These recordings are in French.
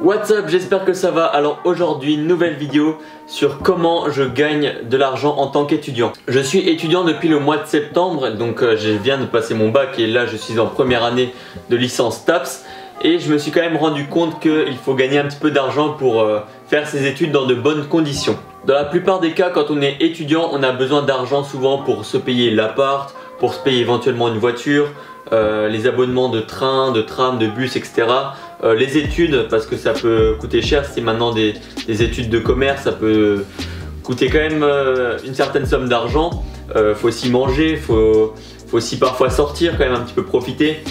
What's up, j'espère que ça va. Alors aujourd'hui, nouvelle vidéo sur comment je gagne de l'argent en tant qu'étudiant. Je suis étudiant depuis le mois de septembre, donc je viens de passer mon bac et là je suis en première année de licence TAPS. Et je me suis quand même rendu compte qu'il faut gagner un petit peu d'argent pour faire ses études dans de bonnes conditions. Dans la plupart des cas, quand on est étudiant, on a besoin d'argent souvent pour se payer l'appart, pour se payer éventuellement une voiture, les abonnements de train, de tram, de bus, etc. Les études, parce que ça peut coûter cher, si c'est maintenant des études de commerce, ça peut coûter quand même une certaine somme d'argent. Faut aussi manger, faut aussi parfois sortir, quand même un petit peu profiter.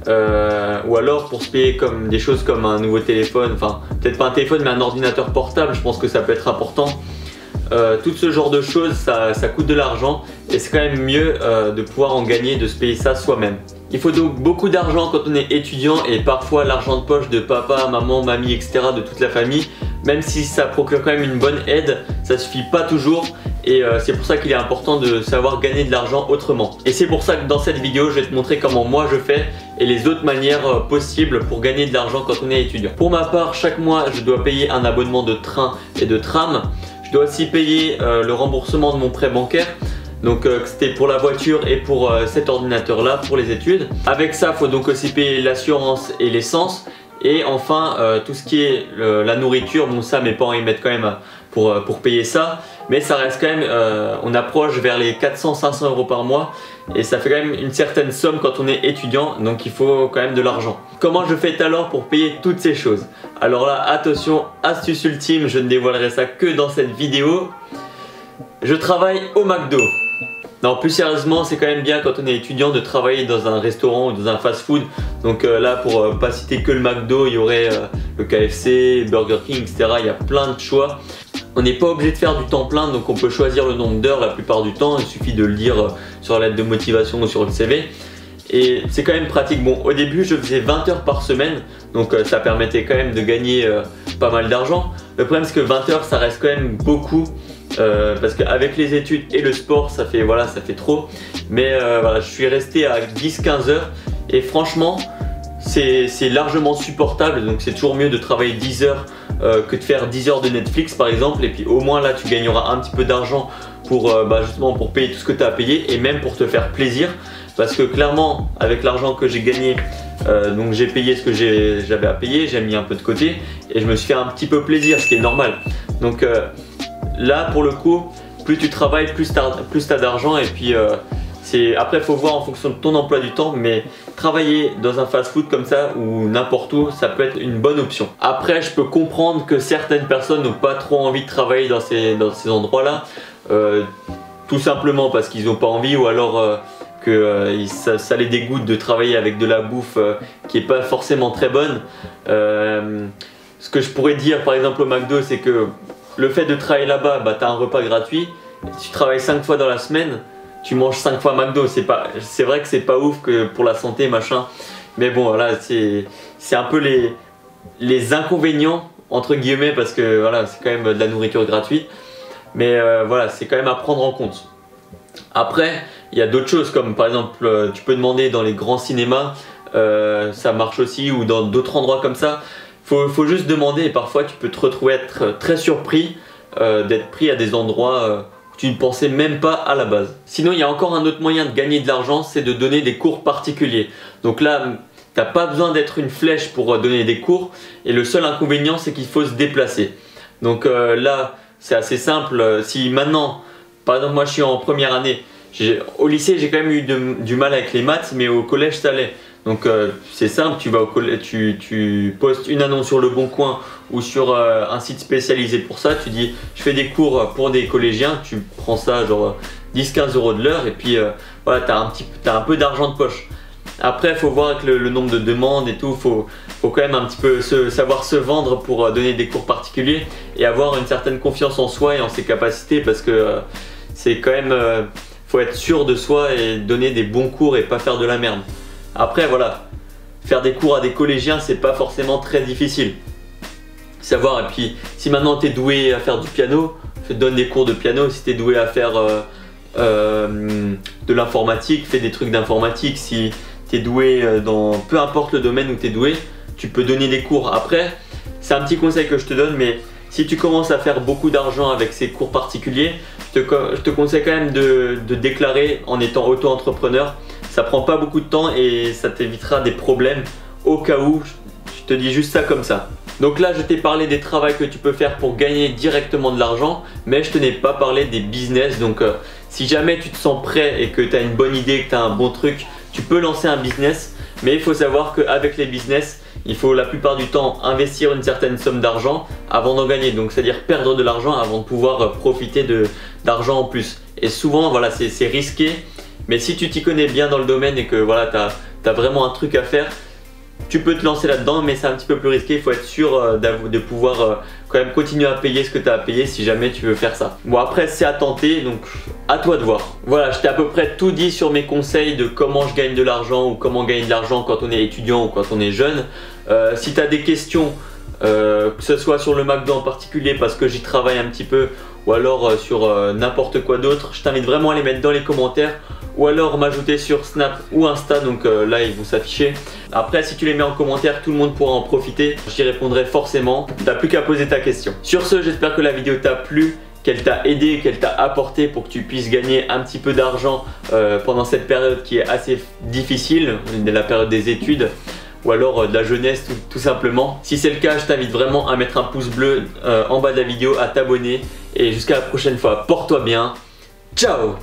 Ou alors pour se payer comme des choses comme un nouveau téléphone, enfin peut-être pas un téléphone mais un ordinateur portable, je pense que ça peut être important. Tout ce genre de choses ça coûte de l'argent et c'est quand même mieux de pouvoir en gagner, de se payer ça soi-même. Il faut donc beaucoup d'argent quand on est étudiant et parfois l'argent de poche de papa, maman, mamie, etc. de toute la famille, même si ça procure quand même une bonne aide, ça suffit pas toujours. Et c'est pour ça qu'il est important de savoir gagner de l'argent autrement. Et c'est pour ça que dans cette vidéo, je vais te montrer comment moi je fais et les autres manières possibles pour gagner de l'argent quand on est étudiant. Pour ma part, chaque mois, je dois payer un abonnement de train et de tram. Je dois aussi payer le remboursement de mon prêt bancaire. Donc c'était pour la voiture et pour cet ordinateur là pour les études. Avec ça, il faut donc aussi payer l'assurance et l'essence. Et enfin tout ce qui est la nourriture, bon ça mes parents ils mettent quand même pour payer ça. Mais ça reste quand même, on approche vers les 400-500 € par mois. Et ça fait quand même une certaine somme quand on est étudiant, donc il faut quand même de l'argent. Comment je fais alors pour payer toutes ces choses? Alors là, attention, astuce ultime, je ne dévoilerai ça que dans cette vidéo. Je travaille au McDo. Non, plus sérieusement, c'est quand même bien quand on est étudiant de travailler dans un restaurant ou dans un fast-food. Donc là, pour pas citer que le McDo, il y aurait le KFC, Burger King, etc. Il y a plein de choix. On n'est pas obligé de faire du temps plein, donc on peut choisir le nombre d'heures la plupart du temps. Il suffit de le dire sur la lettre de motivation ou sur le CV. Et c'est quand même pratique. Bon, au début, je faisais 20 heures par semaine, donc ça permettait quand même de gagner pas mal d'argent. Le problème, c'est que 20 heures, ça reste quand même beaucoup. Parce qu'avec les études et le sport ça fait trop, mais voilà, je suis resté à 10-15 heures et franchement c'est largement supportable. Donc c'est toujours mieux de travailler 10 heures que de faire 10 heures de Netflix par exemple, et puis au moins là tu gagneras un petit peu d'argent pour justement pour payer tout ce que tu as à payer et même pour te faire plaisir, parce que clairement avec l'argent que j'ai gagné, donc j'ai payé ce que j'avais à payer, j'ai mis un peu de côté et je me suis fait un petit peu plaisir, ce qui est normal. Donc là pour le coup, plus tu travailles, plus tu as d'argent. Et puis après il faut voir en fonction de ton emploi du temps, mais travailler dans un fast food comme ça ou n'importe où, ça peut être une bonne option. Après je peux comprendre que certaines personnes n'ont pas trop envie de travailler dans ces endroits là, tout simplement parce qu'ils n'ont pas envie, ou alors que ça les dégoûte de travailler avec de la bouffe qui n'est pas forcément très bonne. Ce que je pourrais dire par exemple au McDo, c'est que le fait de travailler là-bas, tu as un repas gratuit. Si tu travailles 5 fois dans la semaine, tu manges 5 fois McDo. C'est vrai que c'est pas ouf que pour la santé machin, mais bon voilà, c'est un peu les inconvénients entre guillemets, parce que voilà, c'est quand même de la nourriture gratuite, mais voilà, c'est quand même à prendre en compte. Après il y a d'autres choses, comme par exemple tu peux demander dans les grands cinémas, ça marche aussi, ou dans d'autres endroits comme ça. Faut juste demander, et parfois tu peux te retrouver être très surpris d'être pris à des endroits où tu ne pensais même pas à la base. Sinon il y a encore un autre moyen de gagner de l'argent, c'est de donner des cours particuliers. Donc là tu n'as pas besoin d'être une flèche pour donner des cours, et le seul inconvénient c'est qu'il faut se déplacer. Donc là c'est assez simple. Si maintenant, par exemple moi je suis en première année, au lycée j'ai quand même eu du mal avec les maths, mais au collège ça allait. Donc c'est simple, tu vas au collège, tu postes une annonce sur Le Bon Coin ou sur un site spécialisé pour ça, tu dis je fais des cours pour des collégiens, tu prends ça genre 10-15 € de l'heure, et puis voilà, t'as un peu d'argent de poche. Après il faut voir avec le nombre de demandes et tout, faut quand même un petit peu savoir se vendre pour donner des cours particuliers et avoir une certaine confiance en soi et en ses capacités, parce que c'est quand même, faut être sûr de soi et donner des bons cours et pas faire de la merde. Après voilà, faire des cours à des collégiens c'est pas forcément très difficile. Savoir, et puis si maintenant tu es doué à faire du piano, donne des cours de piano. Si tu es doué à faire de l'informatique, fais des trucs d'informatique. Si tu es doué dans peu importe le domaine où tu es doué, tu peux donner des cours. Après c'est un petit conseil que je te donne, mais si tu commences à faire beaucoup d'argent avec ces cours particuliers, je te conseille quand même de déclarer en étant auto-entrepreneur. Ça prend pas beaucoup de temps et ça t'évitera des problèmes au cas où. Je te dis juste ça comme ça. Donc là, je t'ai parlé des travaux que tu peux faire pour gagner directement de l'argent, mais je te n'ai pas parlé des business. Donc si jamais tu te sens prêt et que tu as une bonne idée, que tu as un bon truc, tu peux lancer un business. Mais il faut savoir qu'avec les business, il faut la plupart du temps investir une certaine somme d'argent avant d'en gagner. Donc c'est-à-dire perdre de l'argent avant de pouvoir profiter d'argent en plus. Et souvent, voilà, c'est risqué. Mais si tu t'y connais bien dans le domaine et que voilà, tu as vraiment un truc à faire, tu peux te lancer là-dedans, mais c'est un petit peu plus risqué. Il faut être sûr de pouvoir quand même continuer à payer ce que tu as à payer si jamais tu veux faire ça. Bon, après c'est à tenter, donc à toi de voir. Voilà, je t'ai à peu près tout dit sur mes conseils de comment je gagne de l'argent ou comment gagner de l'argent quand on est étudiant ou quand on est jeune. Si tu as des questions, que ce soit sur le McDo en particulier parce que j'y travaille un petit peu, ou alors sur n'importe quoi d'autre, je t'invite vraiment à les mettre dans les commentaires ou alors m'ajouter sur Snap ou Insta, donc là ils vont s'afficher. Après si tu les mets en commentaire, tout le monde pourra en profiter, j'y répondrai forcément, t'as plus qu'à poser ta question. Sur ce, j'espère que la vidéo t'a plu, qu'elle t'a aidé, qu'elle t'a apporté pour que tu puisses gagner un petit peu d'argent pendant cette période qui est assez difficile, la période des études ou alors de la jeunesse tout simplement. Si c'est le cas, je t'invite vraiment à mettre un pouce bleu en bas de la vidéo, à t'abonner et jusqu'à la prochaine fois, porte-toi bien, ciao!